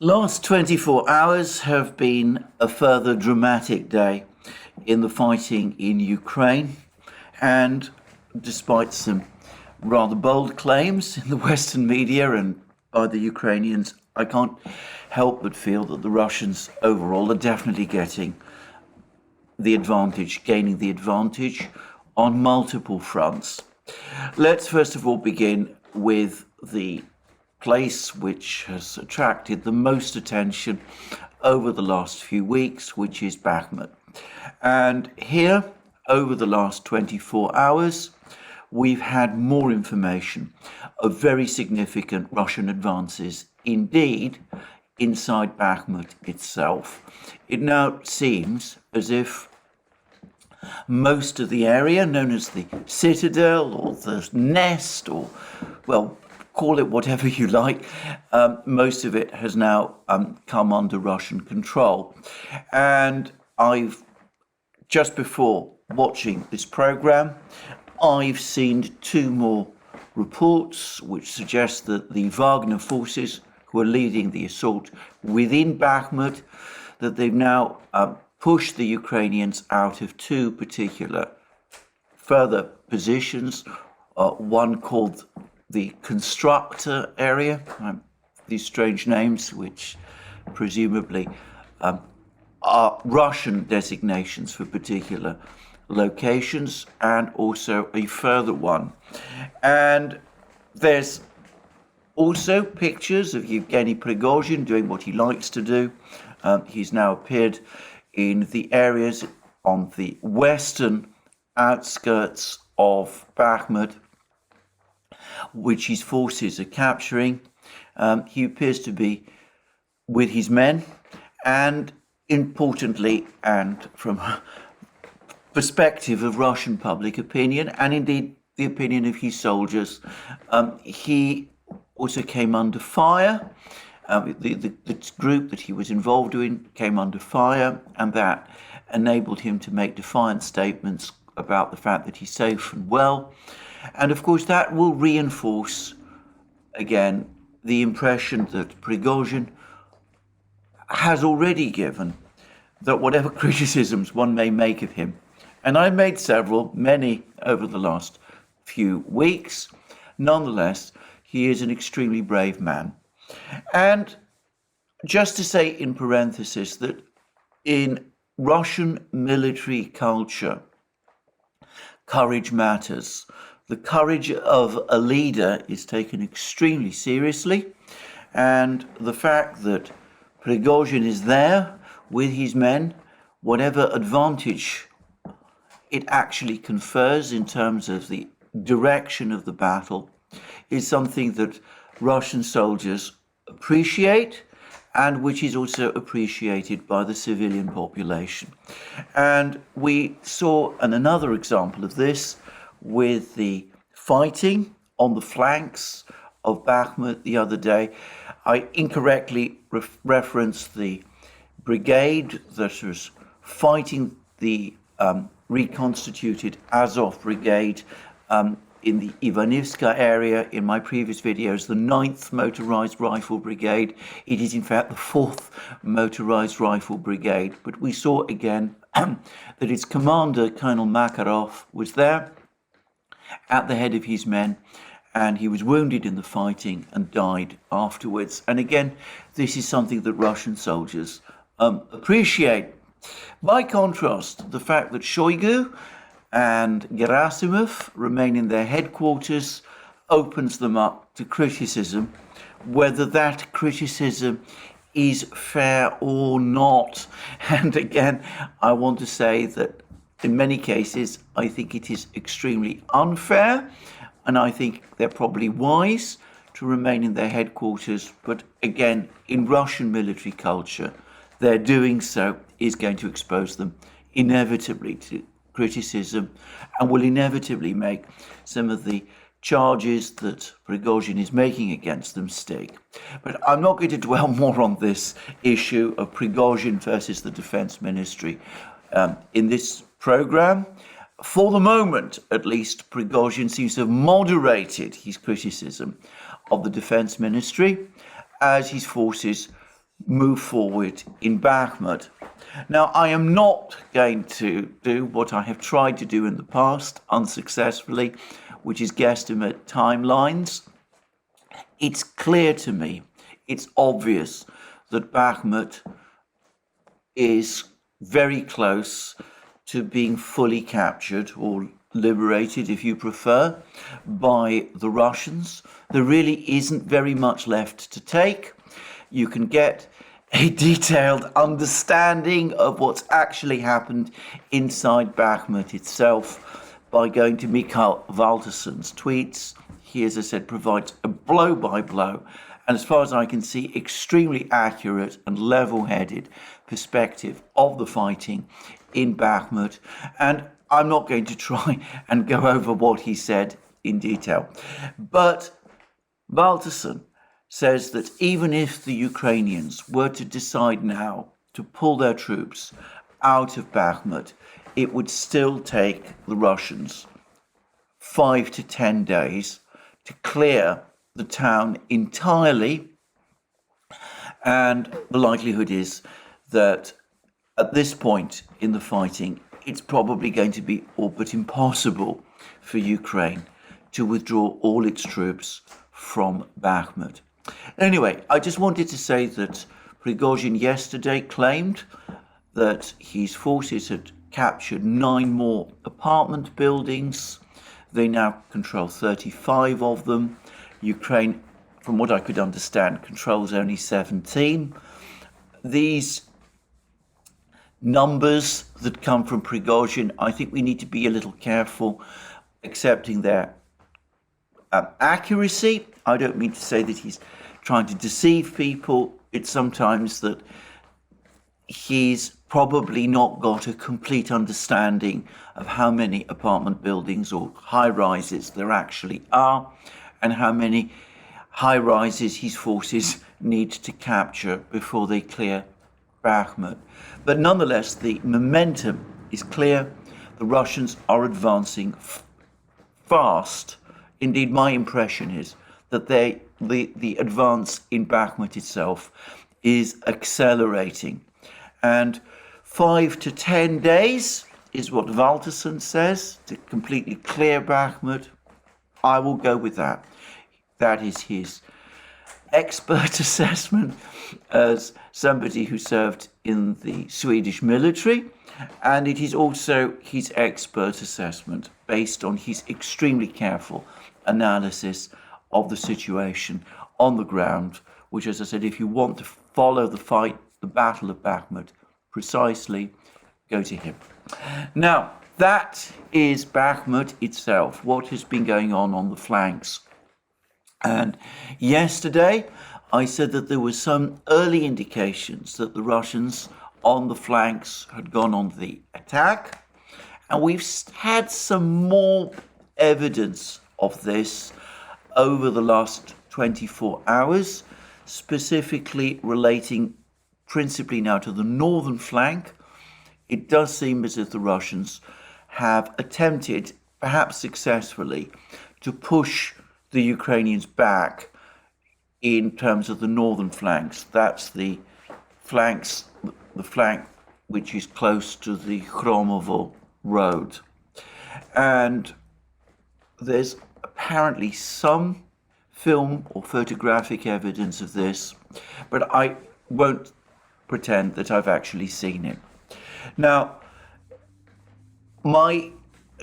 Last 24 hours have been a further dramatic day in the fighting in Ukraine, and despite some rather bold claims in the Western media and by the Ukrainians, I can't help but feel that the Russians overall are definitely gaining the advantage on multiple fronts. Let's first of all begin with the place which has attracted the most attention over the last few weeks, which is Bakhmut. And here, over the last 24 hours, we've had more information of very significant Russian advances indeed inside Bakhmut itself. It now seems as if most of the area known as the citadel or the nest, or, well, call it whatever you like, most of it has now come under Russian control. And just before watching this program, I've seen two more reports which suggest that the Wagner forces who are leading the assault within Bakhmut, that they've now pushed the Ukrainians out of two particular further positions, one called the constructor area, these strange names which presumably are Russian designations for particular locations, and also a further one. And there's also pictures of Yevgeny Prigozhin doing what he likes to do. He's now appeared in the areas on the western outskirts of Bakhmut, which his forces are capturing. He appears to be with his men, and importantly, and from a perspective of Russian public opinion, and indeed the opinion of his soldiers, he also came under fire. The group that he was involved in came under fire, and that enabled him to make defiant statements about the fact that he's safe and well. And of course, that will reinforce, again, the impression that Prigozhin has already given, that whatever criticisms one may make of him, and I made many over the last few weeks, nonetheless, he is an extremely brave man. And just to say in parenthesis that in Russian military culture, courage matters. The courage of a leader is taken extremely seriously, and the fact that Prigozhin is there with his men, whatever advantage it actually confers in terms of the direction of the battle, is something that Russian soldiers appreciate, and which is also appreciated by the civilian population. And we saw another example of this with the fighting on the flanks of Bakhmut the other day. I incorrectly referenced the brigade that was fighting the reconstituted Azov brigade in the Ivanivska area in my previous videos, the 9th Motorized Rifle Brigade. It is in fact the 4th Motorized Rifle Brigade. But we saw again that its commander, Colonel Makarov, was there at the head of his men, and he was wounded in the fighting and died afterwards. And again, this is something that Russian soldiers appreciate. By contrast, the fact that Shoigu and Gerasimov remain in their headquarters opens them up to criticism, whether that criticism is fair or not. And again, I want to say that in many cases, I think it is extremely unfair, and I think they're probably wise to remain in their headquarters. But again, in Russian military culture, their doing so is going to expose them inevitably to criticism, and will inevitably make some of the charges that Prigozhin is making against them stick. But I'm not going to dwell more on this issue of Prigozhin versus the Defense Ministry in this program. For the moment, at least, Prigozhin seems to have moderated his criticism of the Defense Ministry as his forces move forward in Bakhmut. Now, I am not going to do what I have tried to do in the past unsuccessfully, which is guesstimate timelines. It's clear to me, it's obvious that Bakhmut is very close to being fully captured or liberated, if you prefer, by the Russians. There really isn't very much left to take. You can get a detailed understanding of what's actually happened inside Bakhmut itself by going to Mikhail Valtersen's tweets. He, as I said, provides a blow-by-blow, and as far as I can see, extremely accurate and level-headed perspective of the fighting in Bakhmut. And I'm not going to try and go over what he said in detail. But Valtersen says that even if the Ukrainians were to decide now to pull their troops out of Bakhmut, it would still take the Russians 5 to 10 days to clear the town entirely. And the likelihood is that at this point in the fighting, it's probably going to be all but impossible for Ukraine to withdraw all its troops from Bakhmut. Anyway, I just wanted to say that Prigozhin yesterday claimed that his forces had captured 9 more apartment buildings. They now control 35 of them. Ukraine, from what I could understand, controls only 17. These numbers that come from Prigozhin, I think we need to be a little careful accepting their accuracy. I don't mean to say that he's trying to deceive people. It's sometimes that he's probably not got a complete understanding of how many apartment buildings or high-rises there actually are, and how many high-rises his forces need to capture before they clear Bakhmut. But nonetheless, the momentum is clear. The Russians are advancing fast. Indeed, my impression is that the advance in Bakhmut itself is accelerating. And 5 to 10 days is what Valtersen says to completely clear Bakhmut. I will go with that. That is his expert assessment as somebody who served in the Swedish military, and it is also his expert assessment based on his extremely careful analysis of the situation on the ground, which, as I said, if you want to follow the fight, the Battle of Bakhmut, precisely, go to him. Now, that is Bakhmut itself, what has been going on the flanks. And yesterday, I said that there were some early indications that the Russians on the flanks had gone on the attack. And we've had some more evidence of this over the last 24 hours, specifically relating principally now to the northern flank. It does seem as if the Russians have attempted, perhaps successfully, to push the Ukrainians back in terms of the northern flanks. That's the flank which is close to the Khromovo road. And there's apparently some film or photographic evidence of this, but I won't pretend that I've actually seen it. Now, my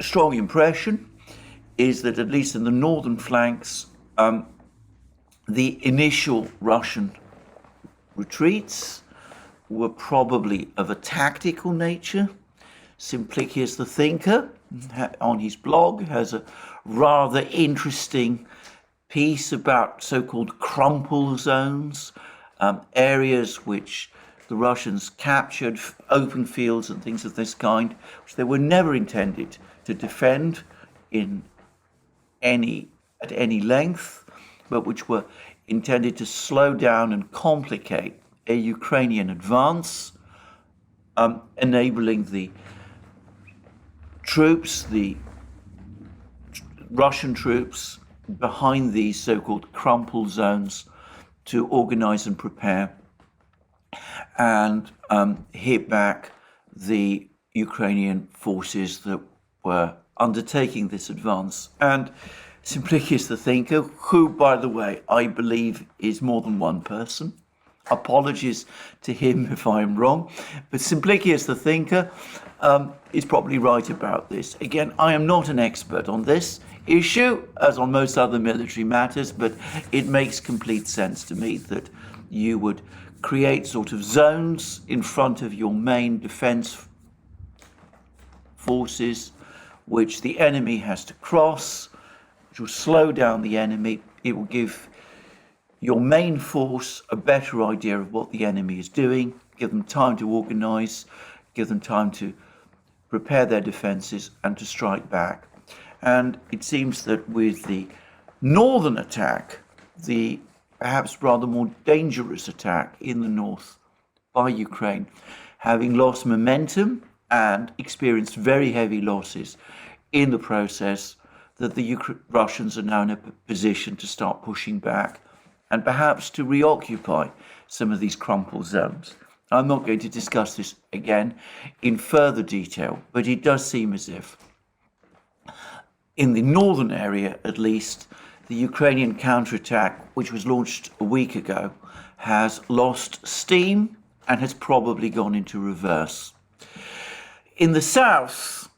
strong impression is that at least in the northern flanks, the initial Russian retreats were probably of a tactical nature. Simplicius the Thinker, on his blog, has a rather interesting piece about so-called crumple zones, areas which the Russians captured, open fields and things of this kind, which they were never intended to defend at any length, but which were intended to slow down and complicate a Ukrainian advance, enabling the troops, the Russian troops behind these so-called crumple zones, to organize and prepare and hit back the Ukrainian forces that were undertaking this advance. And Simplicius the Thinker, who, by the way, I believe is more than one person. Apologies to him if I am wrong, but Simplicius the Thinker is probably right about this. Again, I am not an expert on this issue, as on most other military matters, but it makes complete sense to me that you would create sort of zones in front of your main defense forces, which the enemy has to cross, which will slow down the enemy. It will give your main force a better idea of what the enemy is doing, give them time to organize, give them time to prepare their defenses and to strike back. And it seems that with the northern attack, the perhaps rather more dangerous attack in the north by Ukraine, having lost momentum and experienced very heavy losses in the process, that the Russians are now in a position to start pushing back and perhaps to reoccupy some of these crumpled zones. I'm not going to discuss this again in further detail, but it does seem as if, in the northern area at least, the Ukrainian counterattack, which was launched a week ago, has lost steam and has probably gone into reverse. In the south,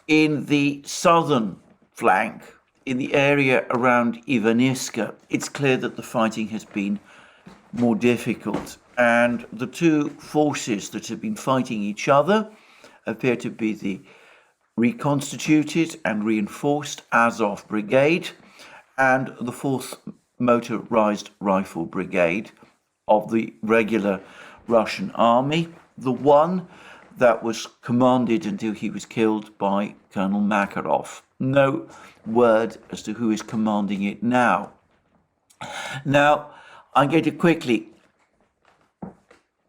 in the southern flank, in the area around Ivaniska, it's clear that the fighting has been more difficult, and the two forces that have been fighting each other appear to be the reconstituted and reinforced Azov Brigade and the 4th Motorized Rifle Brigade of the regular Russian army, the one that was commanded until he was killed by Colonel Makarov. No word as to who is commanding it now. Now, I'm going to quickly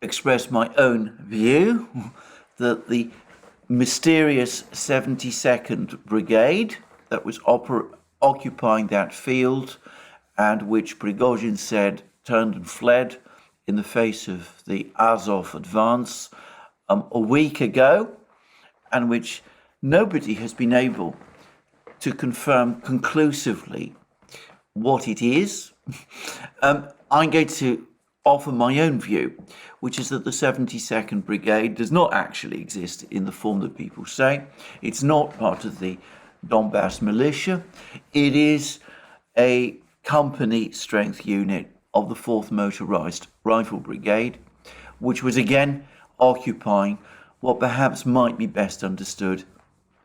express my own view that the mysterious 72nd Brigade that was occupying that field, and which Prigozhin said turned and fled in the face of the Azov advance a week ago, and which nobody has been able to confirm conclusively what it is. I'm going to offer my own view, which is that the 72nd Brigade does not actually exist in the form that people say. It's not part of the Donbass militia. It is a company strength unit of the 4th Motorized Rifle Brigade, which was again occupying what perhaps might be best understood,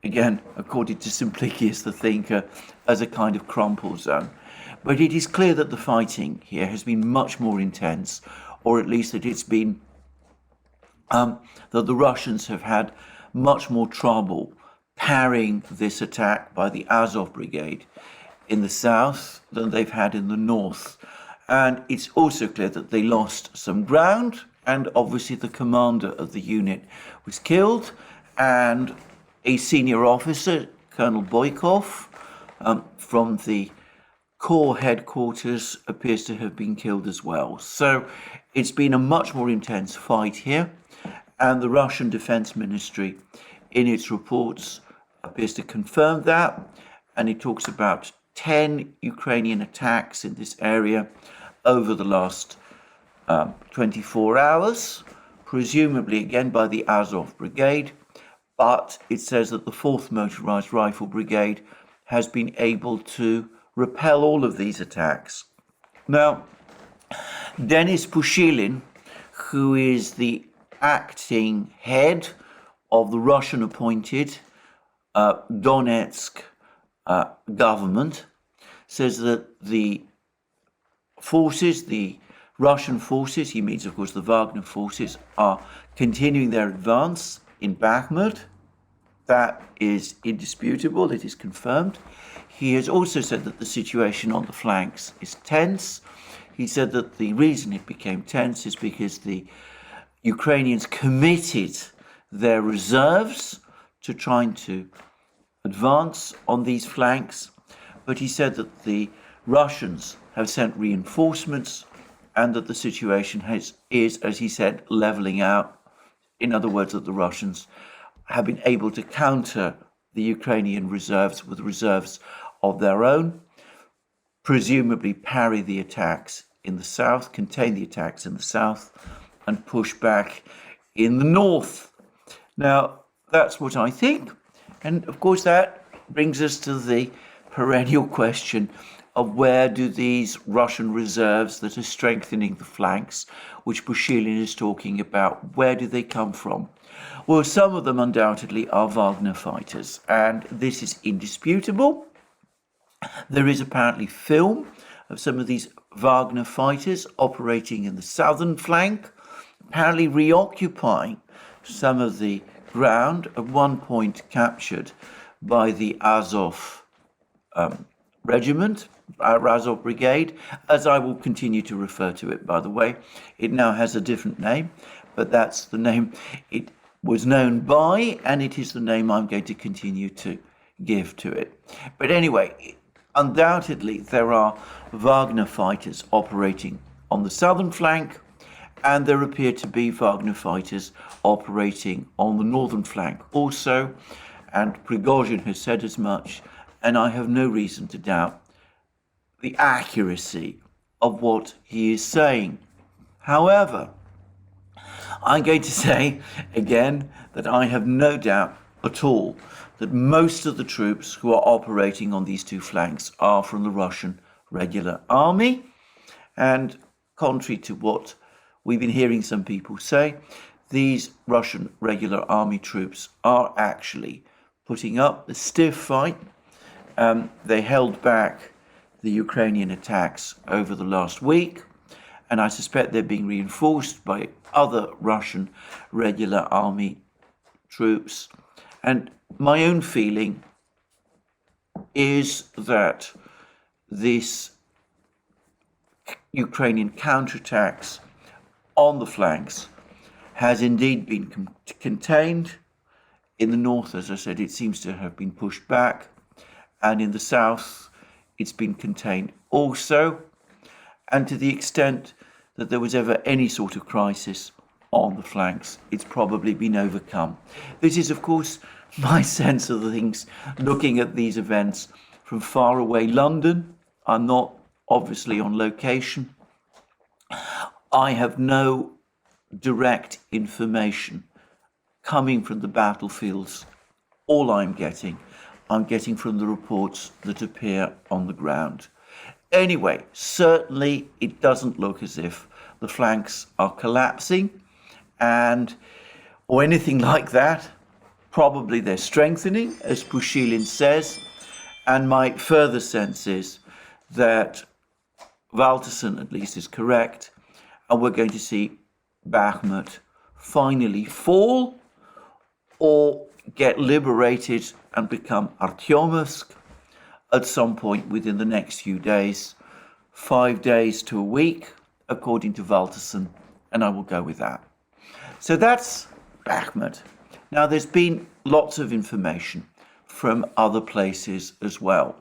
again, according to Simplicius the Thinker, as a kind of crumple zone. But it is clear that the fighting here has been much more intense, or at least that it's been, that the Russians have had much more trouble parrying this attack by the Azov Brigade in the south than they've had in the north. And it's also clear that they lost some ground, and obviously the commander of the unit was killed, and a senior officer, Colonel Boykov, from the Corps headquarters, appears to have been killed as well. So it's been a much more intense fight here, and the Russian Defense Ministry, in its reports, appears to confirm that, and it talks about 10 Ukrainian attacks in this area over the last 24 hours, presumably again by the Azov Brigade, but it says that the 4th Motorized Rifle Brigade has been able to repel all of these attacks. Now, Denis Pushilin, who is the acting head of the Russian-appointed Donetsk government, says that the forces, the Russian forces, he means of course the Wagner forces, are continuing their advance in Bakhmut. That is indisputable, it is confirmed. He has also said that the situation on the flanks is tense. He said that the reason it became tense is because the Ukrainians committed their reserves to trying to advance on these flanks, but he said that the Russians have sent reinforcements and that the situation is, as he said, leveling out. In other words, that the Russians have been able to counter the Ukrainian reserves with reserves of their own, presumably parry the attacks in the south, contain the attacks in the south, and push back in the north. Now, that's what I think. And of course, that brings us to the perennial question of where do these Russian reserves that are strengthening the flanks, which Pushilin is talking about, where do they come from? Well, some of them undoubtedly are Wagner fighters, and this is indisputable. There is apparently film of some of these Wagner fighters operating in the southern flank, apparently reoccupying some of the ground at one point captured by the Azov regiment, Azov brigade, as I will continue to refer to it, by the way. It now has a different name, but that's the name it was known by, and it is the name I'm going to continue to give to it. But anyway, undoubtedly there are Wagner fighters operating on the southern flank, and there appear to be Wagner fighters operating on the northern flank also, and Prigozhin has said as much, and I have no reason to doubt the accuracy of what he is saying. However, I'm going to say again that I have no doubt at all that most of the troops who are operating on these two flanks are from the Russian regular army. And contrary to what we've been hearing some people say, these Russian regular army troops are actually putting up a stiff fight. They held back the Ukrainian attacks over the last week, and I suspect they're being reinforced by other Russian regular army troops. And my own feeling is that this Ukrainian counterattacks on the flanks has indeed been contained. In the north, as I said, it seems to have been pushed back, and in the south it's been contained also. And to the extent that there was ever any sort of crisis on the flanks, it's probably been overcome. This is, of course, my sense of the things looking at these events from far away London. I'm not obviously on location. I have no direct information coming from the battlefields. All I'm getting from the reports that appear on the ground. Anyway, certainly it doesn't look as if the flanks are collapsing or anything like that. Probably they're strengthening, as Pushilin says, and my further sense is that Valterson at least is correct, and we're going to see Bakhmut finally fall or get liberated and become Artyomovsk at some point within the next few days, 5 days to a week, according to Valterson, and I will go with that. So that's Bakhmut. Now, there's been lots of information from other places as well.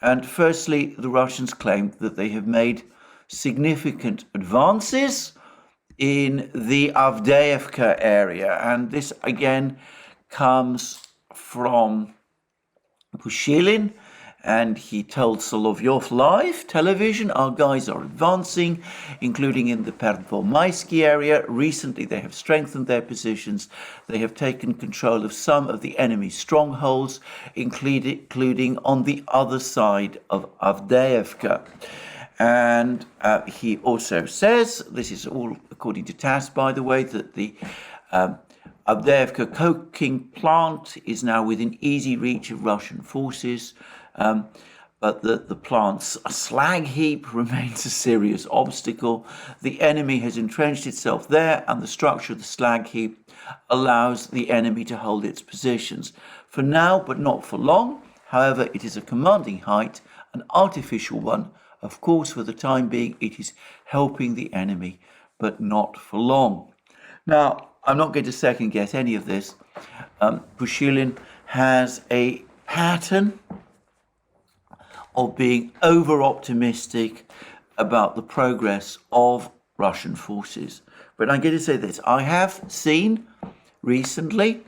And firstly, the Russians claim that they have made significant advances in the Avdiivka area. And this, again, comes from Pushilin, and he told Solovyov Live television, our guys are advancing, including in the Pervomaisky area. Recently, they have strengthened their positions. They have taken control of some of the enemy's strongholds, including on the other side of Avdiivka. And he also says, this is all according to TASS, by the way, that the Avdiivka coking plant is now within easy reach of Russian forces, but that the plant's slag heap remains a serious obstacle. The enemy has entrenched itself there, and the structure of the slag heap allows the enemy to hold its positions. For now, but not for long. However, it is a commanding height, an artificial one. Of course, for the time being, it is helping the enemy, but not for long. Now, I'm not going to second guess any of this. Pushilin has a pattern of being over-optimistic about the progress of Russian forces. But I'm going to say this. I have seen recently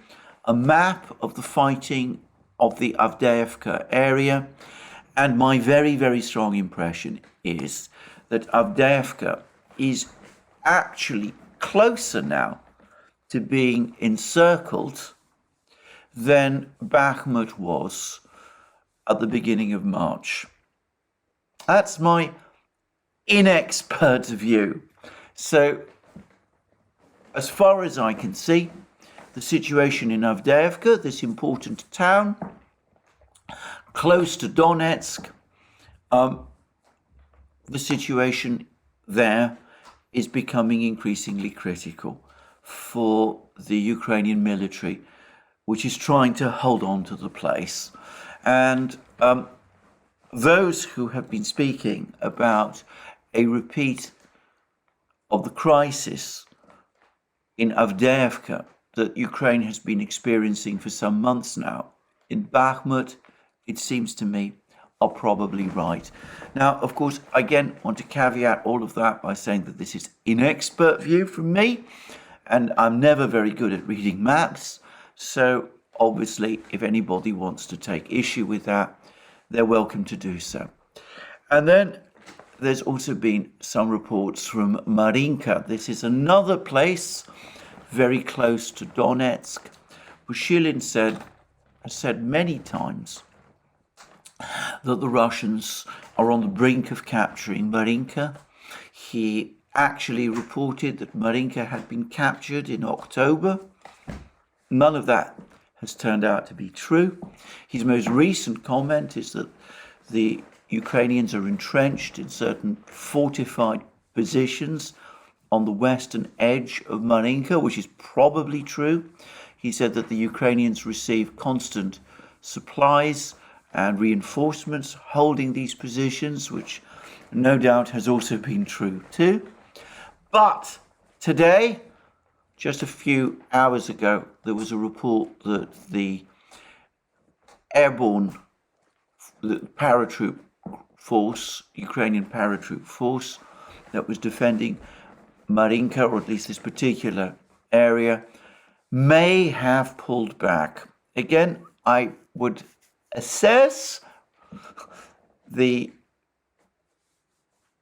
a map of the fighting of the Avdiivka area, and my very, very strong impression is that Avdiivka is actually closer now to being encircled than Bakhmut was at the beginning of March. That's my inexpert view. So, as far as I can see, the situation in Avdiivka, this important town, close to Donetsk, the situation there is becoming increasingly critical for the Ukrainian military, which is trying to hold on to the place. And those who have been speaking about a repeat of the crisis in Avdiivka that Ukraine has been experiencing for some months now, in Bakhmut, it seems to me, are probably right. Now, of course, I again want to caveat all of that by saying that this is inexpert view from me, and I'm never very good at reading maps. So obviously, if anybody wants to take issue with that, they're welcome to do so. And then there's also been some reports from Marinka. This is another place very close to Donetsk. Pushilin has said many times that the Russians are on the brink of capturing Marinka. He actually reported that Marinka had been captured in October. None of that has turned out to be true. His most recent comment is that the Ukrainians are entrenched in certain fortified positions on the western edge of Marinka, which is probably true. He said that the Ukrainians receive constant supplies and reinforcements holding these positions, which no doubt has also been true too. But today, just a few hours ago, there was a report that the airborne paratroop force, Ukrainian paratroop force that was defending Marinka, or at least this particular area, may have pulled back. Again, I would assess the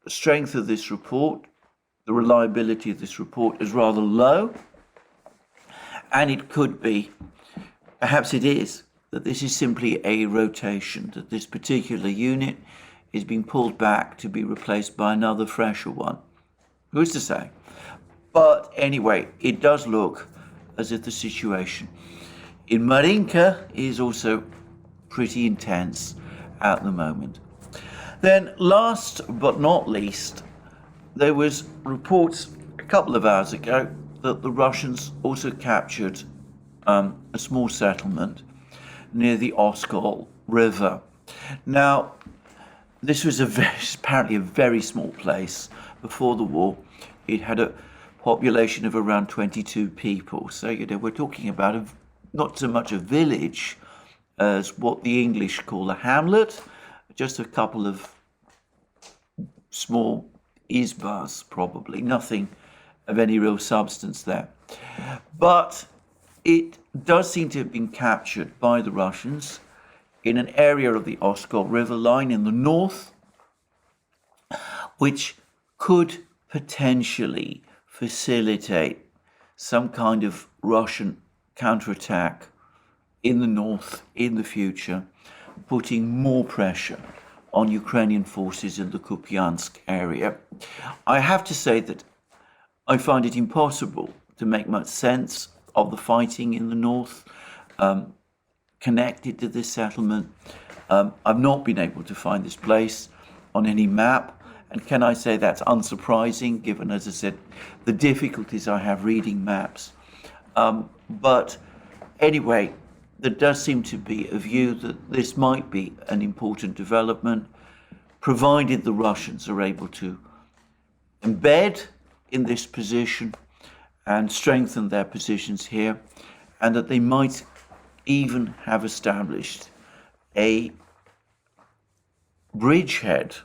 strength of this report, the reliability of this report is rather low, and it could be, perhaps it is, that this is simply a rotation, that this particular unit is being pulled back to be replaced by another fresher one. Who's to say? But anyway, it does look as if the situation in Marinka is also pretty intense at the moment. Then last but not least, there was reports a couple of hours ago that the Russians also captured a small settlement near the Oskol River. Now, this was apparently a very small place before the war. It had a population of around 22 people. So, we're talking about not so much a village as what the English call a hamlet, just a couple of small izbas, probably, nothing of any real substance there. But it does seem to have been captured by the Russians in an area of the Oskol River line in the north, which could potentially facilitate some kind of Russian counterattack in the north in the future, putting more pressure on Ukrainian forces in the Kupiansk area. I have to say that I find it impossible to make much sense of the fighting in the north connected to this settlement. I've not been able to find this place on any map, and can I say that's unsurprising given, as I said, the difficulties I have reading maps. But anyway, there does seem to be a view that this might be an important development, provided the Russians are able to embed in this position and strengthen their positions here, and that they might even have established a bridgehead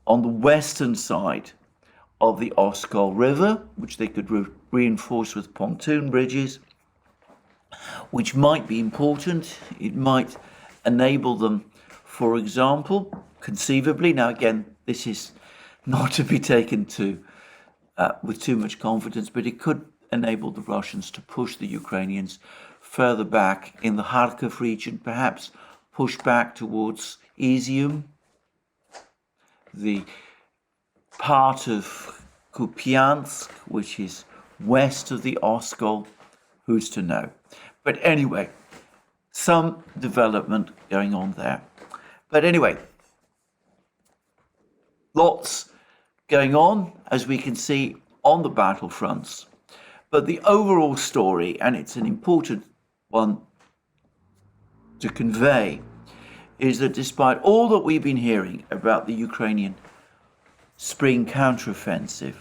on the western side of the Oskol River, which they could reinforce with pontoon bridges, which might be important. It might enable them, for example, conceivably, now again, this is not to be taken with too much confidence, but it could enable the Russians to push the Ukrainians further back in the Kharkiv region, perhaps push back towards Izium, the part of Kupiansk, which is west of the Oskol, who's to know. But anyway, some development going on there. But anyway, lots going on, as we can see, on the battlefronts. But the overall story, and it's an important one to convey, is that despite all that we've been hearing about the Ukrainian spring counteroffensive,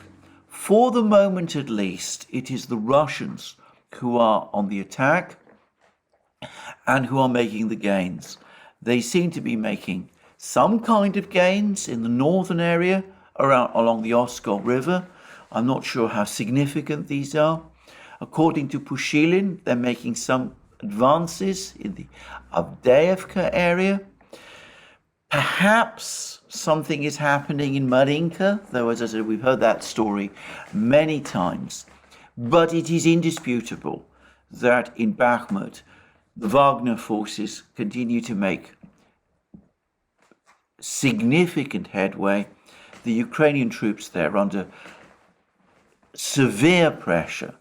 for the moment at least, it is the Russians who are on the attack and who are making the gains. They seem to be making some kind of gains in the northern area along the Oskol River. I'm not sure how significant these are. According to Pushilin, they're making some advances in the Avdiivka area. Perhaps something is happening in Marinka, though, as I said, we've heard that story many times. But it is indisputable that in Bakhmut, the Wagner forces continue to make significant headway. The Ukrainian troops there are under severe pressure,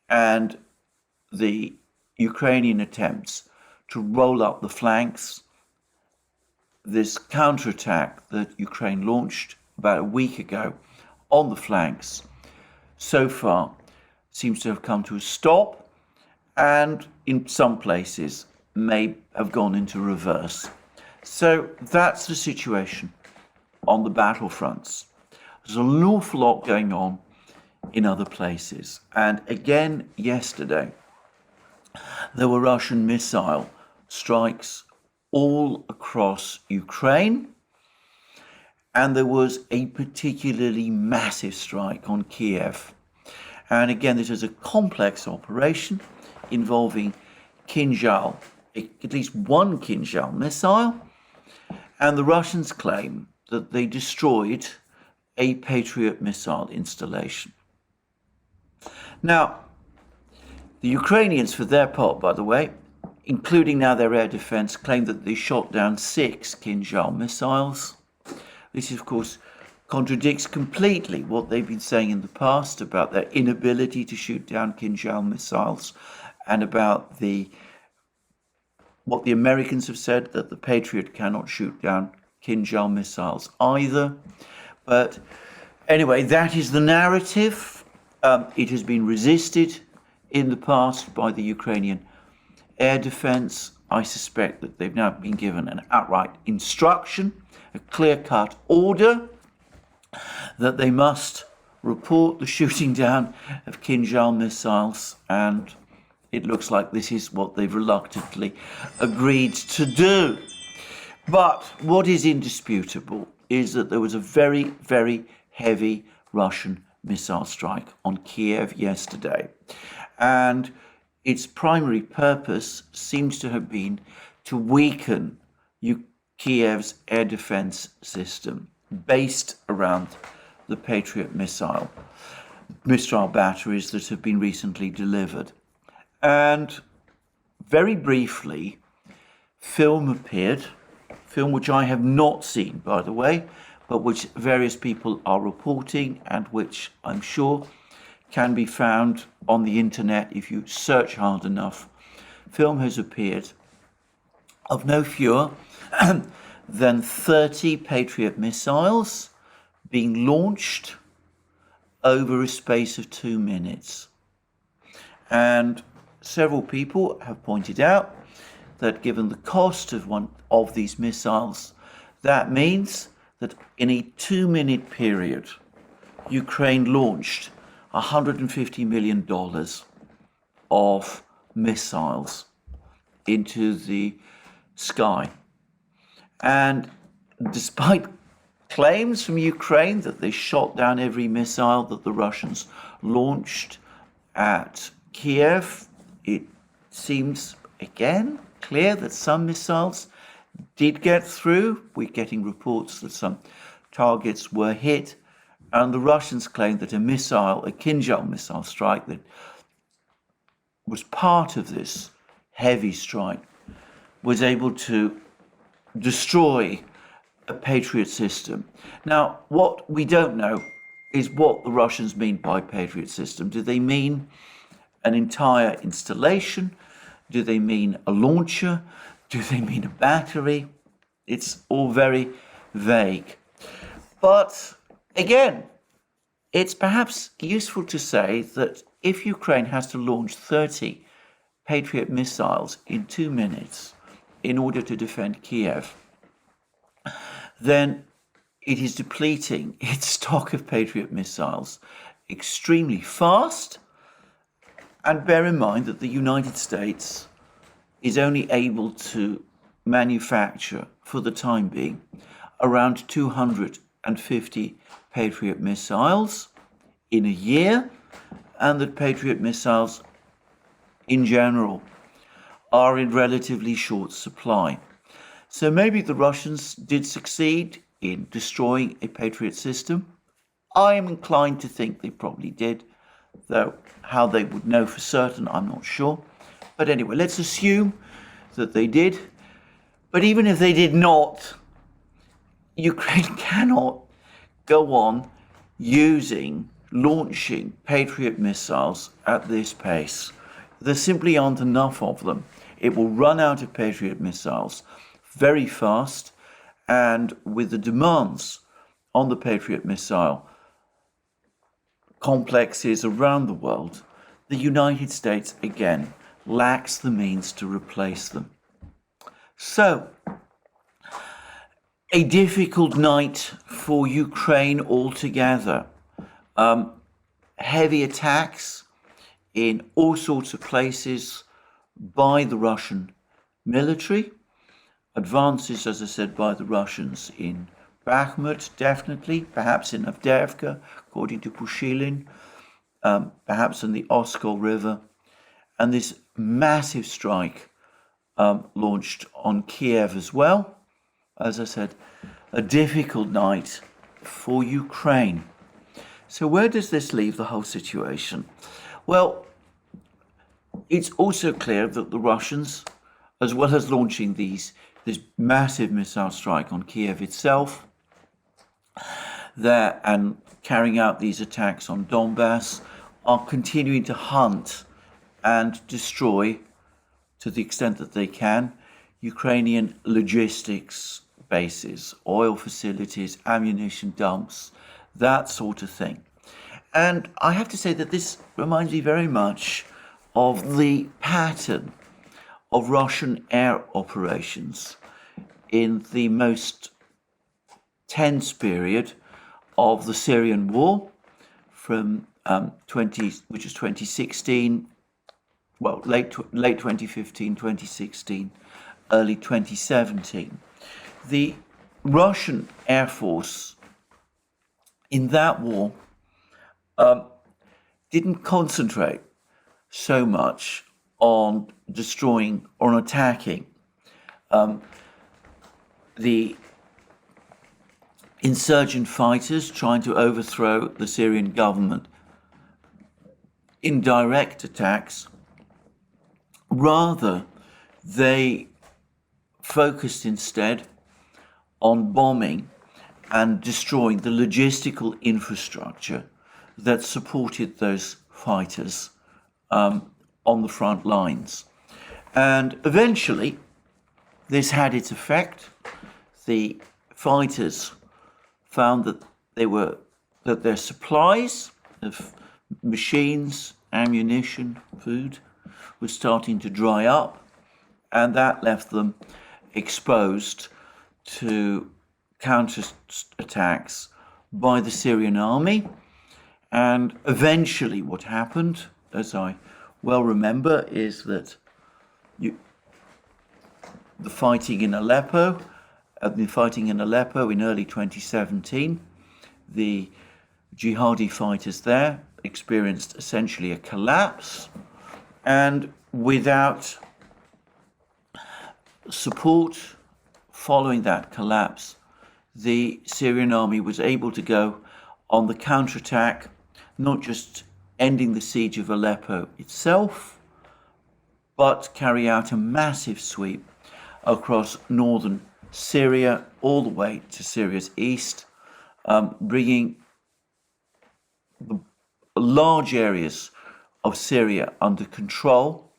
and the Ukrainian attempts to roll up the flanks, this counterattack that Ukraine launched about a week ago on the flanks, so far seems to have come to a stop, and in some places may have gone into reverse. So that's the situation on the battlefronts. There's an awful lot going on in other places. And again, yesterday, there were Russian missile strikes all across Ukraine. And there was a particularly massive strike on Kiev. And again, this is a complex operation involving Kinzhal, at least one Kinzhal missile. And the Russians claim that they destroyed a Patriot missile installation. Now, the Ukrainians, for their part, by the way, including now their air defense, claim that they shot down 6 Kinzhal missiles. This, of course, contradicts completely what they've been saying in the past about their inability to shoot down Kinzhal missiles, and about what the Americans have said, that the Patriot cannot shoot down Kinzhal missiles either. But anyway, that is the narrative. It has been resisted in the past by the Ukrainian air defense. I suspect that they've now been given an outright instruction, a clear-cut order, that they must report the shooting down of Kinzhal missiles, and it looks like this is what they've reluctantly agreed to do. But what is indisputable is that there was a very, very heavy Russian missile strike on Kiev yesterday. And its primary purpose seems to have been to weaken Kiev's air defense system based around the Patriot missile batteries that have been recently delivered. And very briefly, film appeared, film which I have not seen, by the way, but which various people are reporting and which I'm sure can be found on the internet if you search hard enough. Film has appeared of no fewer than 30 Patriot missiles being launched over a space of 2 minutes. And several people have pointed out that given the cost of one of these missiles, that means that in a 2-minute period, Ukraine launched $150 million of missiles into the sky. And despite claims from Ukraine that they shot down every missile that the Russians launched at Kiev. It seems, again, clear that some missiles did get through. We're getting reports that some targets were hit, and the Russians claim that a Kinjal missile strike that was part of this heavy strike was able to destroy a Patriot system. Now, what we don't know is what the Russians mean by Patriot system. Do they mean an entire installation? Do they mean a launcher? Do they mean a battery? It's all very vague. But again, it's perhaps useful to say that if Ukraine has to launch 30 Patriot missiles in 2 minutes in order to defend Kiev, then it is depleting its stock of Patriot missiles extremely fast. And bear in mind that the United States is only able to manufacture, for the time being, around 250 Patriot missiles in a year, and that Patriot missiles in general are in relatively short supply. So maybe the Russians did succeed in destroying a Patriot system. I am inclined to think they probably did, though how they would know for certain, I'm not sure. But anyway, let's assume that they did. But even if they did not, Ukraine cannot go on launching Patriot missiles at this pace. There simply aren't enough of them. It will run out of Patriot missiles very fast, and with the demands on the Patriot missile complexes around the world, the United States again lacks the means to replace them. So, a difficult night for Ukraine altogether. Heavy attacks in all sorts of places by the Russian military. Advances, as I said, by the Russians in Bakhmut, definitely, perhaps in Avdiivka, according to Pushilin, perhaps in the Oskol River, and this massive strike launched on Kiev as well. As I said, a difficult night for Ukraine. So where does this leave the whole situation? Well, it's also clear that the Russians, as well as launching this massive missile strike on Kiev itself, and carrying out these attacks on Donbass, are continuing to hunt and destroy, to the extent that they can, Ukrainian logistics bases, oil facilities, ammunition dumps, that sort of thing. And I have to say that this reminds me very much of the pattern of Russian air operations in the most tense period of the Syrian war from which was 2016, well, late 2015, 2016, early 2017. The Russian Air Force in that war didn't concentrate so much on destroying or on attacking the insurgent fighters trying to overthrow the Syrian government in direct attacks. Rather, they focused instead on bombing and destroying the logistical infrastructure that supported those fighters on the front lines. And eventually, this had its effect. The fighters found that their supplies of machines, ammunition, food was starting to dry up, and that left them exposed to counter-attacks by the Syrian army. And eventually what happened, as I well remember, is that the fighting in Aleppo the fighting in Aleppo in early 2017. The jihadi fighters there experienced essentially a collapse, and without support following that collapse, the Syrian army was able to go on the counterattack, not just ending the siege of Aleppo itself, but carry out a massive sweep across northern Syria all the way to Syria's east, bringing the large areas of Syria under control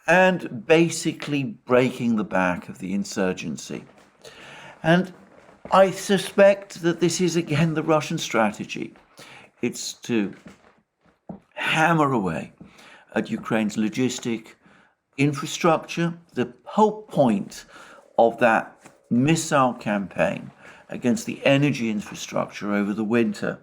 and basically breaking the back of the insurgency. And I suspect that this is again the Russian strategy. It's to hammer away at Ukraine's logistic infrastructure. The whole point of that missile campaign against the energy infrastructure over the winter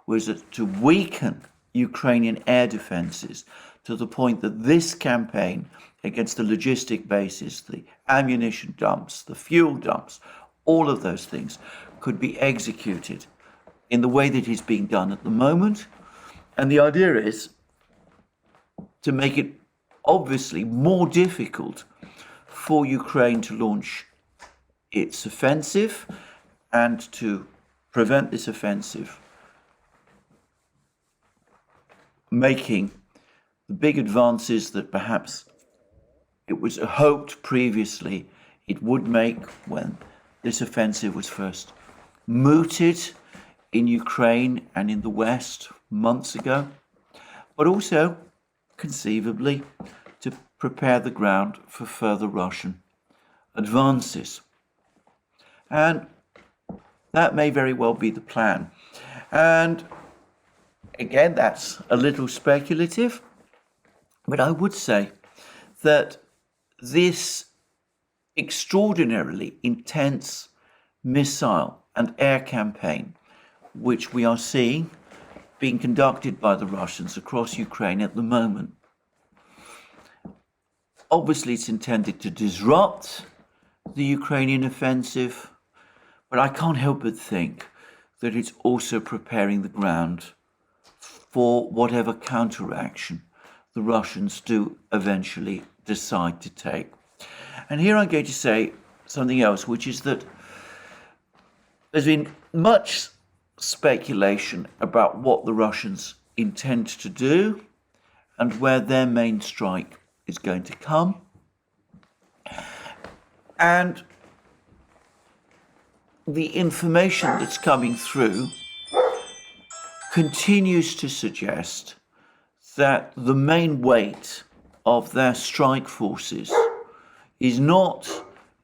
was to weaken Ukrainian air defenses to the point that this campaign against the logistic bases, the ammunition dumps, the fuel dumps, all of those things could be executed in the way that is being done at the moment. And the idea is to make it obviously more difficult for Ukraine to launch its offensive and to prevent this offensive making the big advances that perhaps it was hoped previously it would make when this offensive was first mooted in Ukraine and in the West months ago, but also conceivably to prepare the ground for further Russian advances. And that may very well be the plan. And again, that's a little speculative, but I would say that this extraordinarily intense missile and air campaign, which we are seeing being conducted by the Russians across Ukraine at the moment, obviously it's intended to disrupt the Ukrainian offensive, but I can't help but think that it's also preparing the ground for whatever counteraction the Russians do eventually decide to take. And here I'm going to say something else, which is that there's been much speculation about what the Russians intend to do and where their main strike is going to come. And the information that's coming through continues to suggest that the main weight of their strike forces is not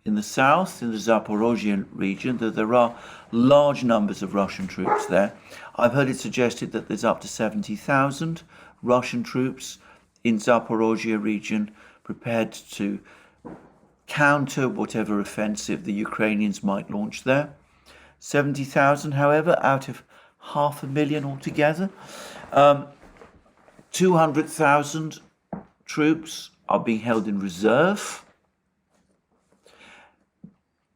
in the south, in the Zaporozhye region, that there are large numbers of Russian troops there. I've heard it suggested that there's up to 70,000 Russian troops in Zaporozhye region prepared to counter whatever offensive the Ukrainians might launch there. 70,000, however, out of 500,000 altogether. 200,000 troops are being held in reserve.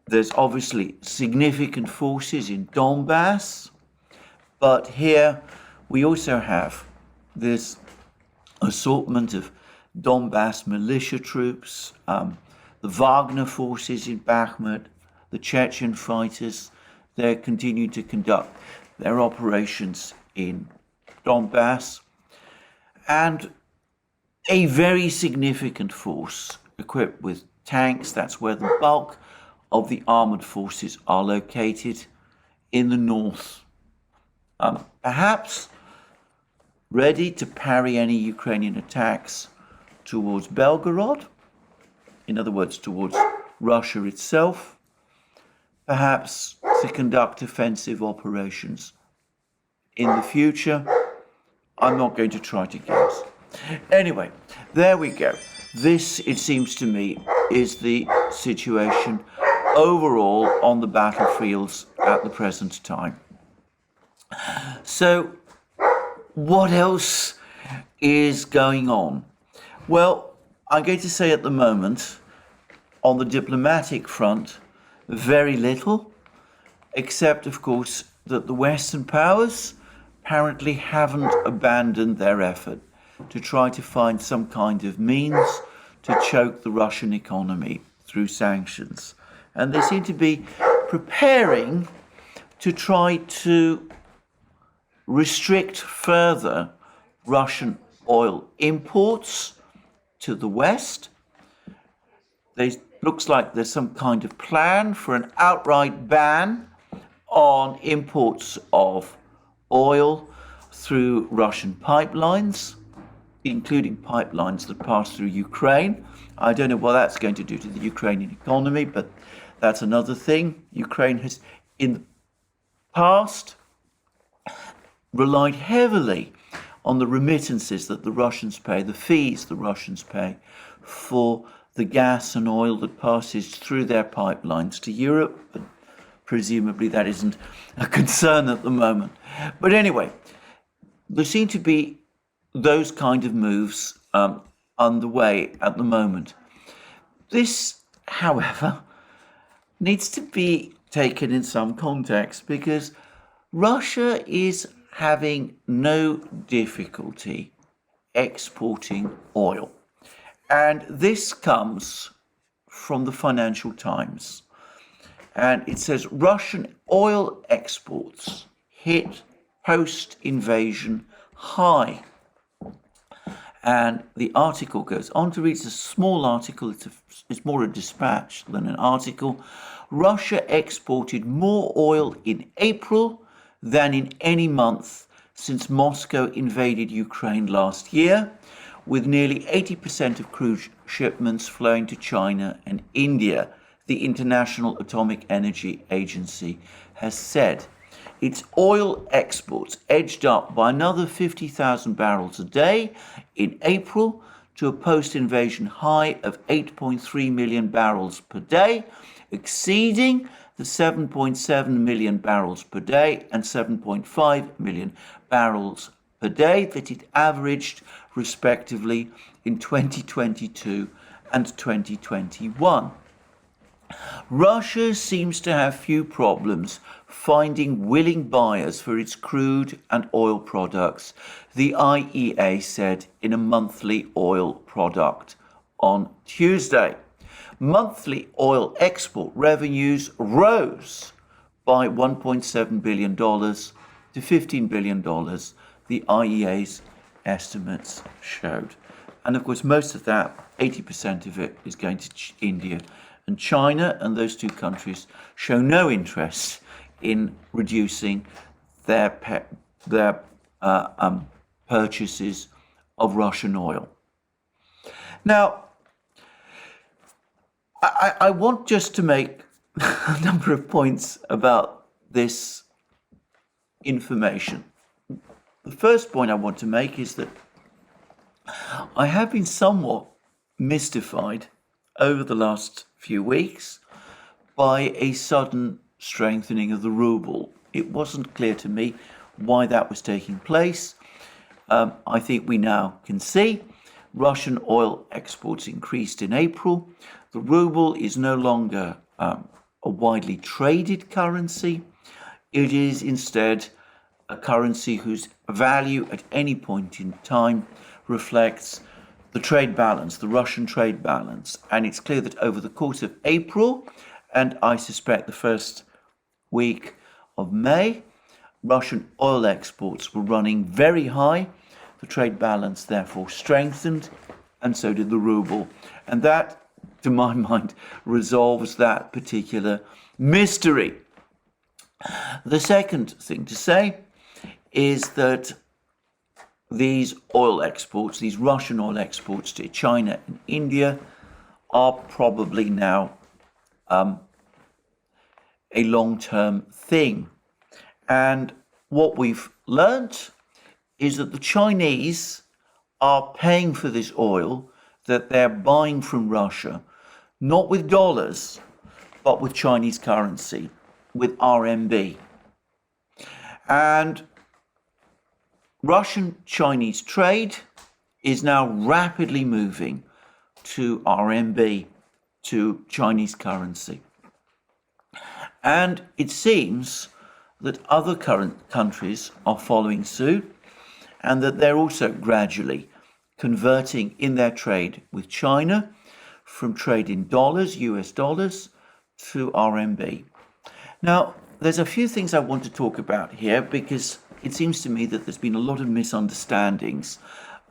There's obviously significant forces in Donbass, but here we also have this assortment of Donbass militia troops, the Wagner forces in Bakhmut, the Chechen fighters. They're continuing to conduct their operations in Donbass, and a very significant force equipped with tanks. That's where the bulk of the armored forces are located in the north, perhaps ready to parry any Ukrainian attacks towards Belgorod, in other words, towards Russia itself, perhaps to conduct offensive operations in the future. I'm not going to try to guess. Anyway, there we go. This, it seems to me, is the situation overall on the battlefields at the present time. So, what else is going on? Well, I'm going to say at the moment, on the diplomatic front, very little, except, of course, that the Western powers apparently haven't abandoned their effort to try to find some kind of means to choke the Russian economy through sanctions. And they seem to be preparing to try to restrict further Russian oil imports to the West. Looks like there's some kind of plan for an outright ban on imports of oil through Russian pipelines, including pipelines that pass through Ukraine. I don't know what that's going to do to the Ukrainian economy, but that's another thing. Ukraine has, in the past, relied heavily on the remittances that the Russians pay, the fees the Russians pay for the gas and oil that passes through their pipelines to Europe. But presumably that isn't a concern at the moment. But anyway, there seem to be those kind of moves underway at the moment. This, however, needs to be taken in some context, because Russia is having no difficulty exporting oil. And this comes from the Financial Times. And it says Russian oil exports hit post-invasion high. And the article goes on to read, it's a small article, it's more a dispatch than an article. Russia exported more oil in April than in any month since Moscow invaded Ukraine last year, with nearly 80% of crude shipments flowing to China and India, the International Atomic Energy Agency has said. Its oil exports edged up by another 50,000 barrels a day in April to a post-invasion high of 8.3 million barrels per day, exceeding the 7.7 million barrels per day and 7.5 million barrels per day that it averaged respectively in 2022 and 2021. Russia seems to have few problems finding willing buyers for its crude and oil products, the IEA said in a monthly oil product on Tuesday. Monthly oil export revenues rose by $1.7 billion to $15 billion, the IEA's estimates showed. And of course, most of that, 80% of it, is going to India and China, and those two countries show no interest in reducing their purchases of Russian oil. Now, I want just to make a number of points about this information. The first point I want to make is that I have been somewhat mystified over the last few weeks by a sudden strengthening of the ruble. It wasn't clear to me why that was taking place. I think we now can see Russian oil exports increased in April. The ruble is no longer a widely traded currency. It is instead a currency whose value at any point in time reflects the trade balance, the Russian trade balance. And it's clear that over the course of April, and I suspect the first week of May, Russian oil exports were running very high. The trade balance therefore strengthened, and so did the ruble. And that, to my mind, resolves that particular mystery. The second thing to say is that these oil exports, these Russian oil exports to China and India, are probably now a long-term thing. And what we've learnt is that the Chinese are paying for this oil that they're buying from Russia, not with dollars, but with Chinese currency, with RMB. And Russian-Chinese trade is now rapidly moving to RMB, to Chinese currency. And it seems that other current countries are following suit, and that they're also gradually converting in their trade with China from trade in dollars, US dollars, to RMB. Now, there's a few things I want to talk about here, because it seems to me that there's been a lot of misunderstandings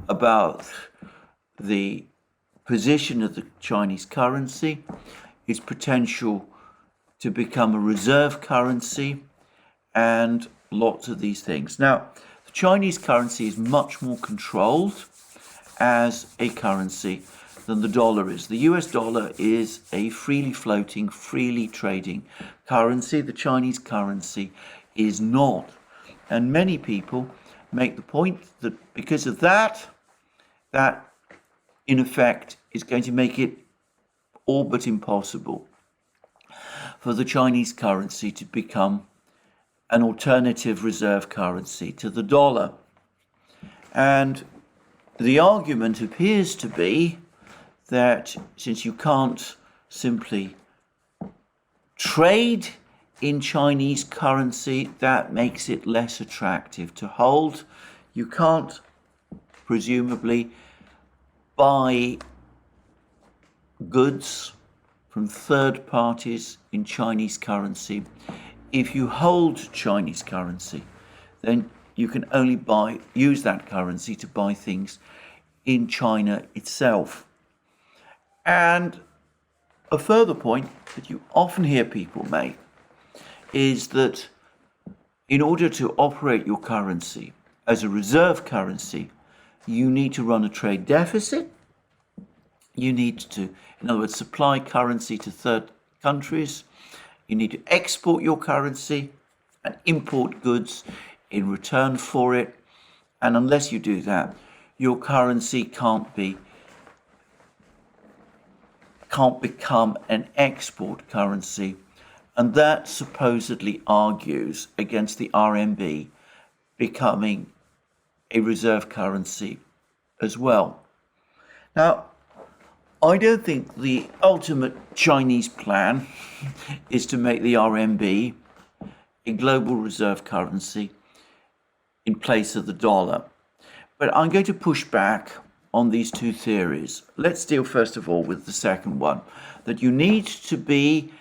about the position of the Chinese currency, its potential to become a reserve currency, and lots of these things. Now, the Chinese currency is much more controlled as a currency than the dollar is. The US dollar is a freely floating, freely trading currency. The Chinese currency is not. And many people make the point that because of that, that in effect is going to make it all but impossible for the Chinese currency to become an alternative reserve currency to the dollar. And the argument appears to be that since you can't simply trade in Chinese currency, that makes it less attractive to hold. You can't presumably buy goods from third parties in Chinese currency. If you hold Chinese currency, then you can only use that currency to buy things in China itself. And a further point that you often hear people make is that in order to operate your currency as a reserve currency, you need to run a trade deficit. You need to, in other words, supply currency to third countries. You need to export your currency and import goods in return for it. And unless you do that, your currency can't become an export currency. And that supposedly argues against the RMB becoming a reserve currency as well. Now, I don't think the ultimate Chinese plan is to make the RMB a global reserve currency in place of the dollar. But I'm going to push back on these two theories. Let's deal first of all with the second one, that you need to be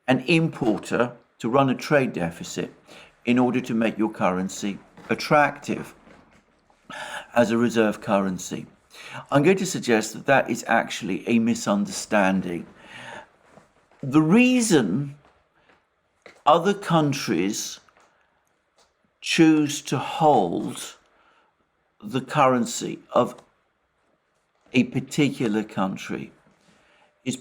an importer to run a trade deficit in order to make your currency attractive as a reserve currency. I'm going to suggest that that is actually a misunderstanding. The reason other countries choose to hold the currency of a particular country is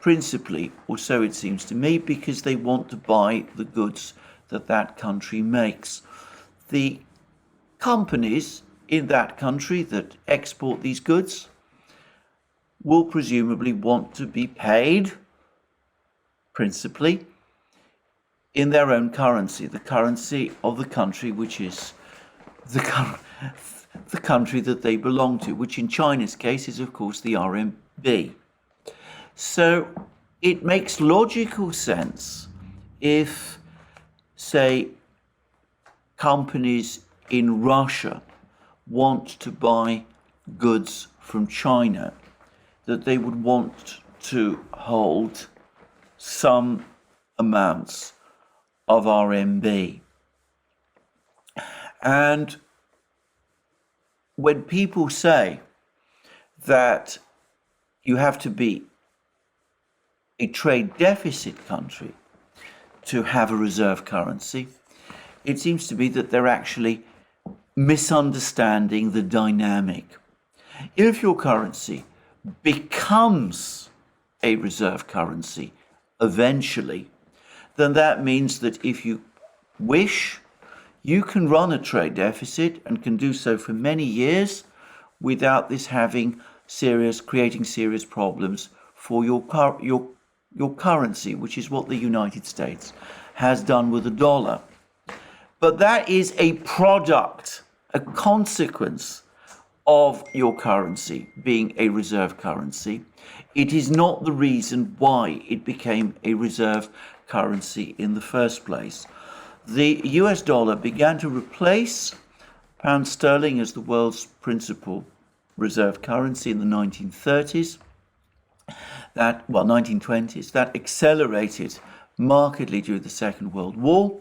principally, or so it seems to me, because they want to buy the goods that that country makes. The companies in that country that export these goods will presumably want to be paid principally in their own currency, the currency of the country which is the country that they belong to, which in China's case is of course the RMB. So it makes logical sense if, say, companies in Russia want to buy goods from China, that they would want to hold some amounts of RMB. And when people say that you have to be a trade deficit country to have a reserve currency, it seems to be that they're actually misunderstanding the dynamic. If your currency becomes a reserve currency eventually, then that means that if you wish, you can run a trade deficit and can do so for many years without this creating serious problems for your currency, which is what the United States has done with the dollar. But that is a product, a consequence of your currency being a reserve currency, it is not the reason why it became a reserve currency in the first place. The US dollar began to replace pound sterling as the world's principal reserve currency in the 1930s. 1920s. That accelerated markedly during the Second World War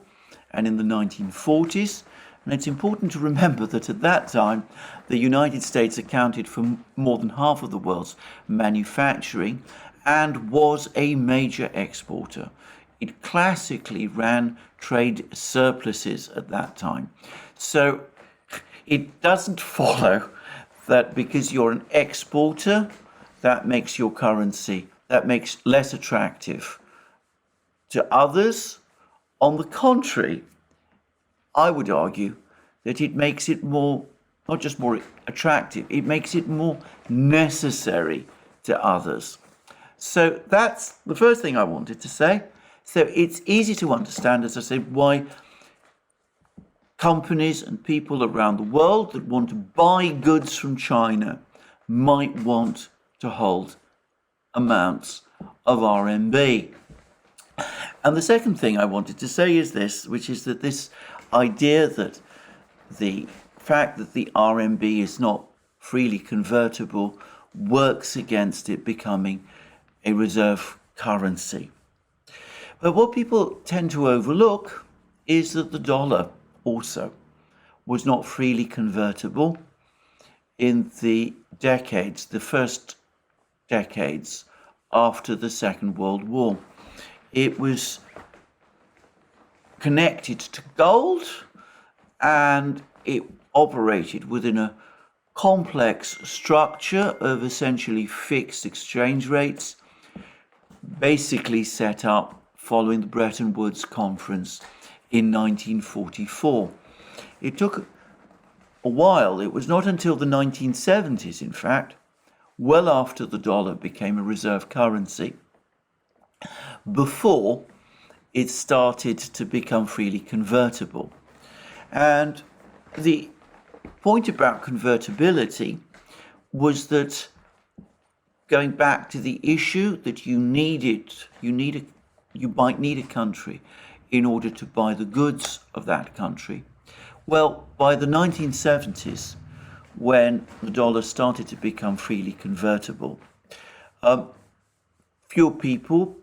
and in the 1940s. And it's important to remember that at that time, the United States accounted for more than half of the world's manufacturing and was a major exporter. It classically ran trade surpluses at that time. So it doesn't follow that because you're an exporter, that makes your currency, that makes less attractive to others. On the contrary, I would argue that it makes it more, not just more attractive, it makes it more necessary to others. So that's the first thing I wanted to say. So it's easy to understand, as I said, why companies and people around the world that want to buy goods from China might want to hold amounts of RMB. And the second thing I wanted to say is this, which is that this idea that the fact that the RMB is not freely convertible works against it becoming a reserve currency. But what people tend to overlook is that the dollar also was not freely convertible in the first decades after the Second World War. It was connected to gold and it operated within a complex structure of essentially fixed exchange rates, basically set up following the Bretton Woods Conference in 1944. It took a while. It was not until the 1970s, in fact, well after the dollar became a reserve currency, before it started to become freely convertible. And the point about convertibility was that, going back to the issue that you might need a country in order to buy the goods of that country. Well, by the 1970s, when the dollar started to become freely convertible, fewer people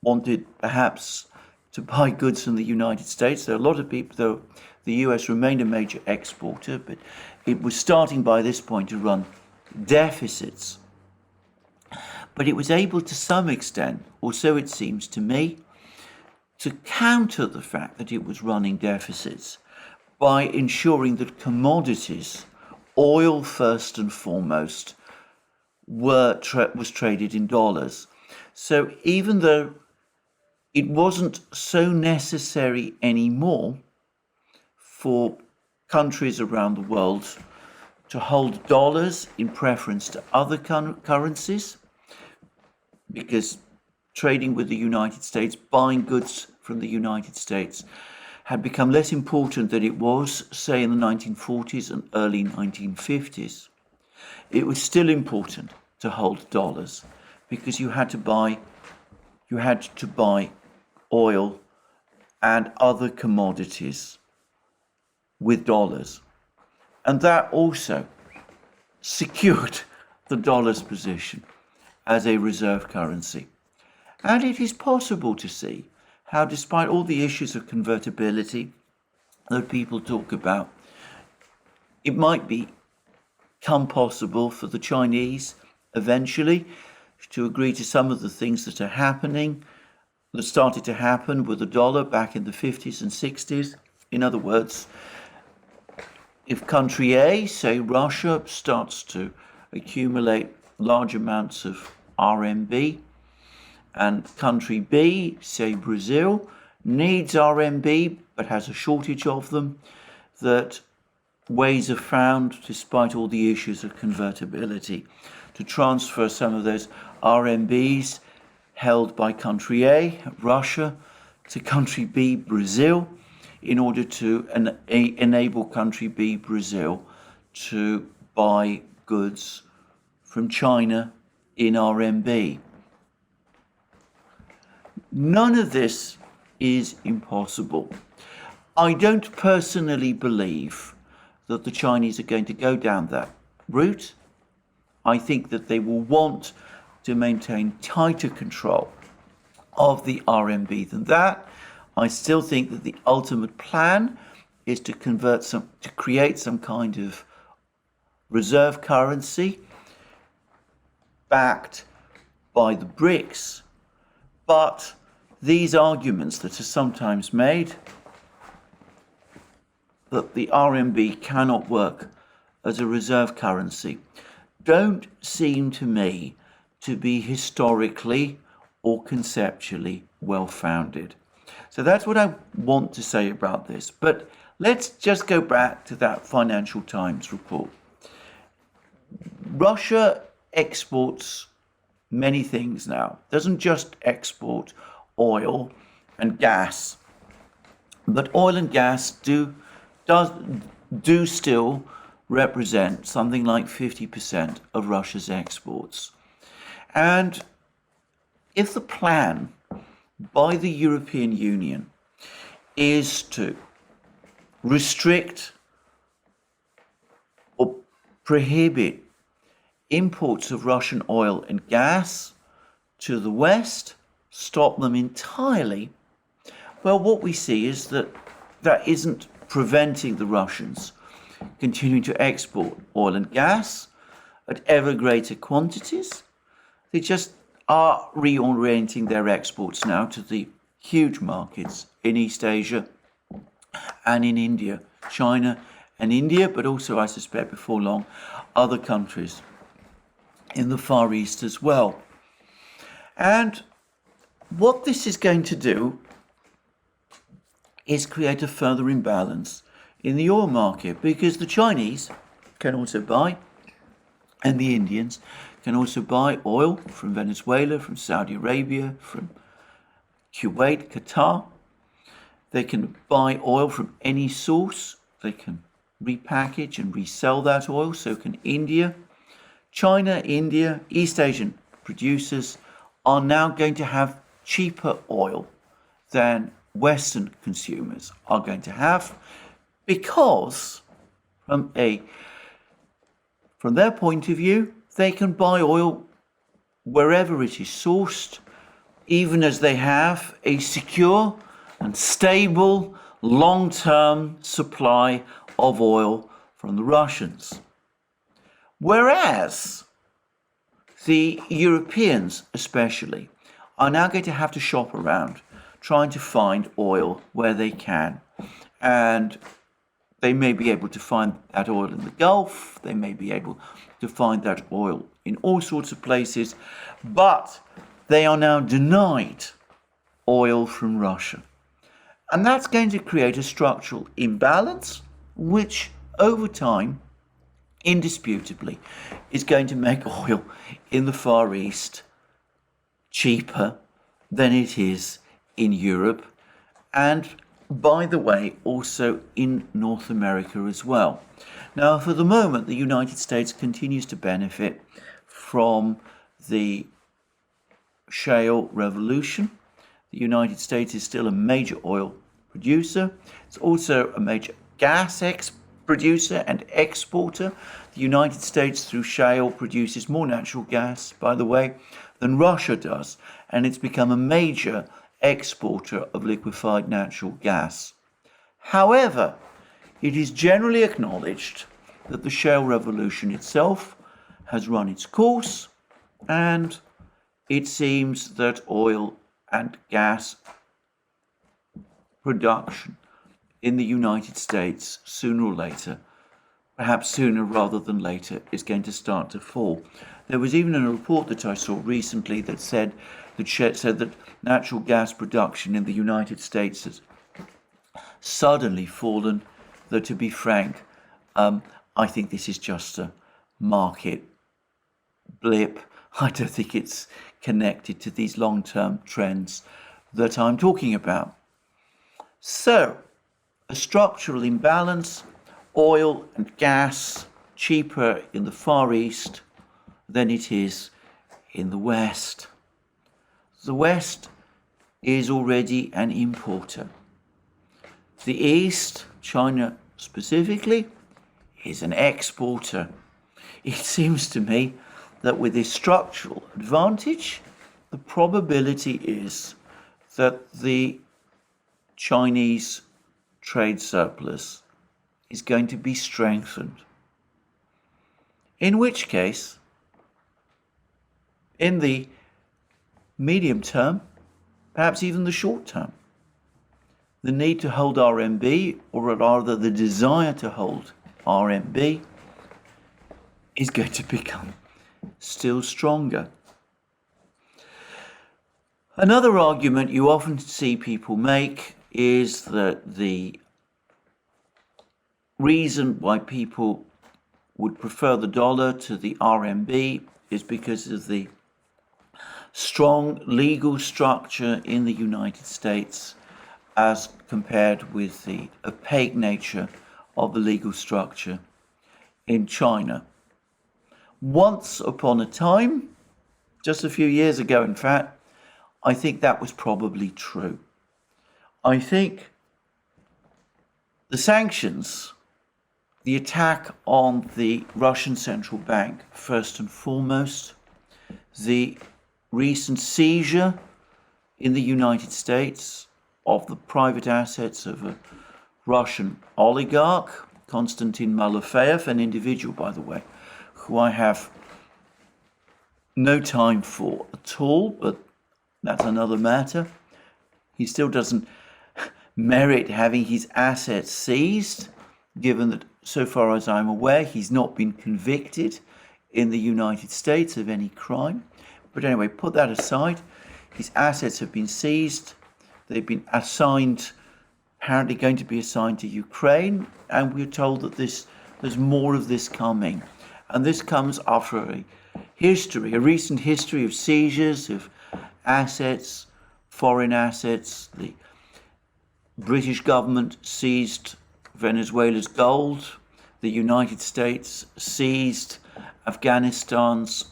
wanted perhaps to buy goods from the United States. There are a lot of people, though the US remained a major exporter, but it was starting by this point to run deficits. But it was able to some extent, or so it seems to me, to counter the fact that it was running deficits by ensuring that commodities, oil first and foremost, was traded in dollars. So even though it wasn't so necessary anymore for countries around the world to hold dollars in preference to other currencies, because trading with the United States, buying goods from the United States, had become less important than it was, say, in the 1940s and early 1950s. It was still important to hold dollars because you had to buy oil and other commodities with dollars. And that also secured the dollar's position as a reserve currency. And it is possible to see how, despite all the issues of convertibility that people talk about, it might become possible for the Chinese eventually to agree to some of the things that started to happen with the dollar back in the 50s and 60s. In other words, if country A, say Russia, starts to accumulate large amounts of RMB, and country B, say Brazil, needs RMB but has a shortage of them, that ways are found, despite all the issues of convertibility, to transfer some of those RMBs held by country A, Russia, to country B, Brazil, in order to enable country B, Brazil, to buy goods from China in RMB. None of this is impossible. I don't personally believe that the Chinese are going to go down that route. I think that they will want to maintain tighter control of the RMB than that. I still think that the ultimate plan is to create some kind of reserve currency backed by the BRICS. But these arguments that are sometimes made that the RMB cannot work as a reserve currency don't seem to me to be historically or conceptually well-founded. So that's what I want to say about this. But let's just go back to that Financial Times report. Russia exports many things now. Doesn't just export oil and gas, but oil and gas do still represent something like 50% of Russia's exports. And if the plan by the European Union is to restrict or prohibit imports of Russian oil and gas to the West, stop them entirely, well, what we see is that that isn't preventing the Russians continuing to export oil and gas at ever greater quantities. They just are reorienting their exports now to the huge markets in East Asia and in India, China and India, but also, I suspect, before long, other countries in the Far East as well. And what this is going to do is create a further imbalance in the oil market, because the Chinese can also buy, and the Indians can also buy oil from Venezuela, from Saudi Arabia, from Kuwait, Qatar. They can buy oil from any source. They can repackage and resell that oil. So can India. China, India, East Asian producers are now going to have cheaper oil than Western consumers are going to have, because from their point of view, they can buy oil wherever it is sourced, even as they have a secure and stable long-term supply of oil from the Russians. Whereas the Europeans especially are now going to have to shop around trying to find oil where they can. And they may be able to find that oil in the Gulf, they may be able to find that oil in all sorts of places, but they are now denied oil from Russia. And that's going to create a structural imbalance, which over time, indisputably, is going to make oil in the Far East cheaper than it is in Europe, and by the way, also in North America as well. Now, for the moment, the United States continues to benefit from the shale revolution. The United States is still a major oil producer. It's also a major gas producer and exporter. The United States, through shale, produces more natural gas, by the way, than Russia does, and it's become a major exporter of liquefied natural gas. However, it is generally acknowledged that the shale revolution itself has run its course, and it seems that oil and gas production in the United States, sooner or later, perhaps sooner rather than later, is going to start to fall. There was even a report that I saw recently that said that natural gas production in the United States has suddenly fallen, though to be frank, I think this is just a market blip. I don't think it's connected to these long-term trends that I'm talking about. So, a structural imbalance, oil and gas cheaper in the Far East than it is in the West. The West is already an importer. The East, China specifically, is an exporter. It seems to me that with this structural advantage, the probability is that the Chinese trade surplus is going to be strengthened. In which case, in the medium term, perhaps even the short term, the need to hold RMB, or rather the desire to hold RMB, is going to become still stronger. Another argument you often see people make is that the reason why people would prefer the dollar to the RMB is because of the strong legal structure in the United States as compared with the opaque nature of the legal structure in China. Once upon a time, just a few years ago in fact, I think that was probably true. I think the sanctions, the attack on the Russian central bank first and foremost, the recent seizure in the United States of the private assets of a Russian oligarch, Konstantin Malofeyev, an individual, by the way, who I have no time for at all, but that's another matter. He still doesn't merit having his assets seized, given that, so far as I'm aware, he's not been convicted in the United States of any crime. But anyway, put that aside. His assets have been seized. They've been assigned, apparently going to be assigned to Ukraine, and we're told that there's more of this coming. And this comes after a recent history of seizures of assets, foreign assets. The British government seized Venezuela's gold. The United States seized Afghanistan's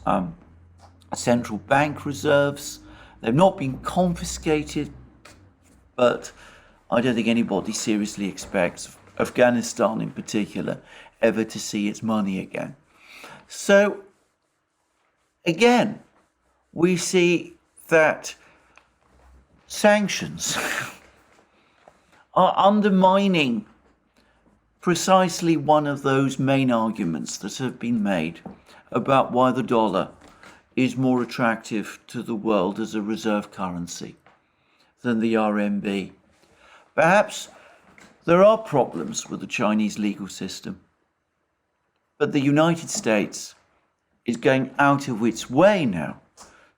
central bank reserves. They've not been confiscated, but I don't think anybody seriously expects Afghanistan in particular ever to see its money again. So again, we see that sanctions are undermining precisely one of those main arguments that have been made about why the dollar is more attractive to the world as a reserve currency than the RMB. Perhaps there are problems with the Chinese legal system, but the United States is going out of its way now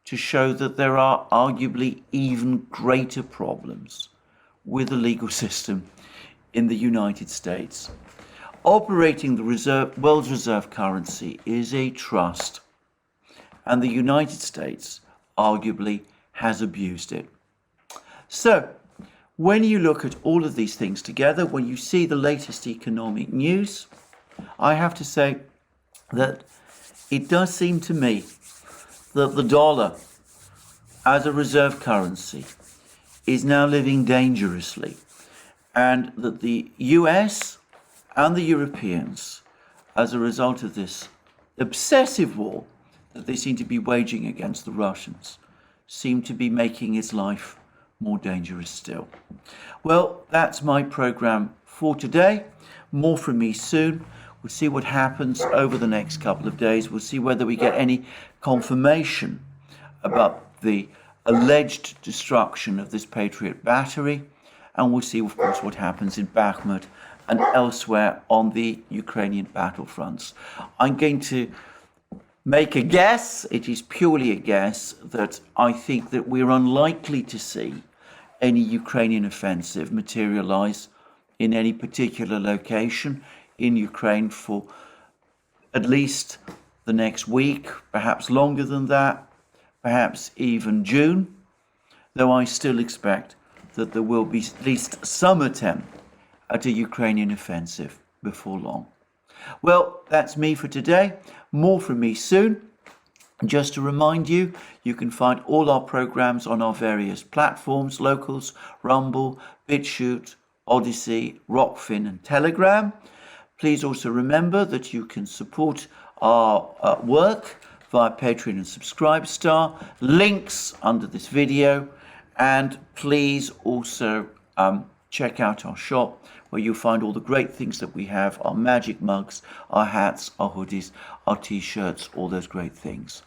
to show that there are arguably even greater problems with the legal system in the United States. Operating the world's reserve currency is a trust, and the United States arguably has abused it. So, when you look at all of these things together, when you see the latest economic news, I have to say that it does seem to me that the dollar as a reserve currency is now living dangerously, and that the US and the Europeans, as a result of this obsessive war that they seem to be waging against the Russians, seem to be making its life more dangerous still. Well, that's my program for today. More from me soon. We'll see what happens over the next couple of days. We'll see whether we get any confirmation about the alleged destruction of this Patriot battery. And we'll see, of course, what happens in Bakhmut and elsewhere on the Ukrainian battlefronts. I'm going to make a guess, it is purely a guess, that I think that we're unlikely to see any Ukrainian offensive materialize in any particular location in Ukraine for at least the next week, perhaps longer than that, perhaps even June, though I still expect that there will be at least some attempt at a Ukrainian offensive before long. Well, that's me for today. More from me soon. Just to remind you, you can find all our programs on our various platforms, Locals, Rumble, BitChute, ODYSEE, Rockfin and Telegram. Please also remember that you can support our work via Patreon and Subscribestar. Links under this video. And please also check out our shop where you'll find all the great things that we have, our magic mugs, our hats, our hoodies, our t-shirts, all those great things.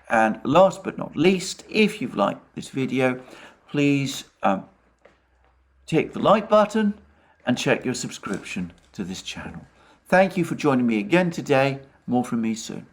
And last but not least, if you've liked this video, please tick the like button and check your subscription to this channel. Thank you for joining me again today. More from me soon.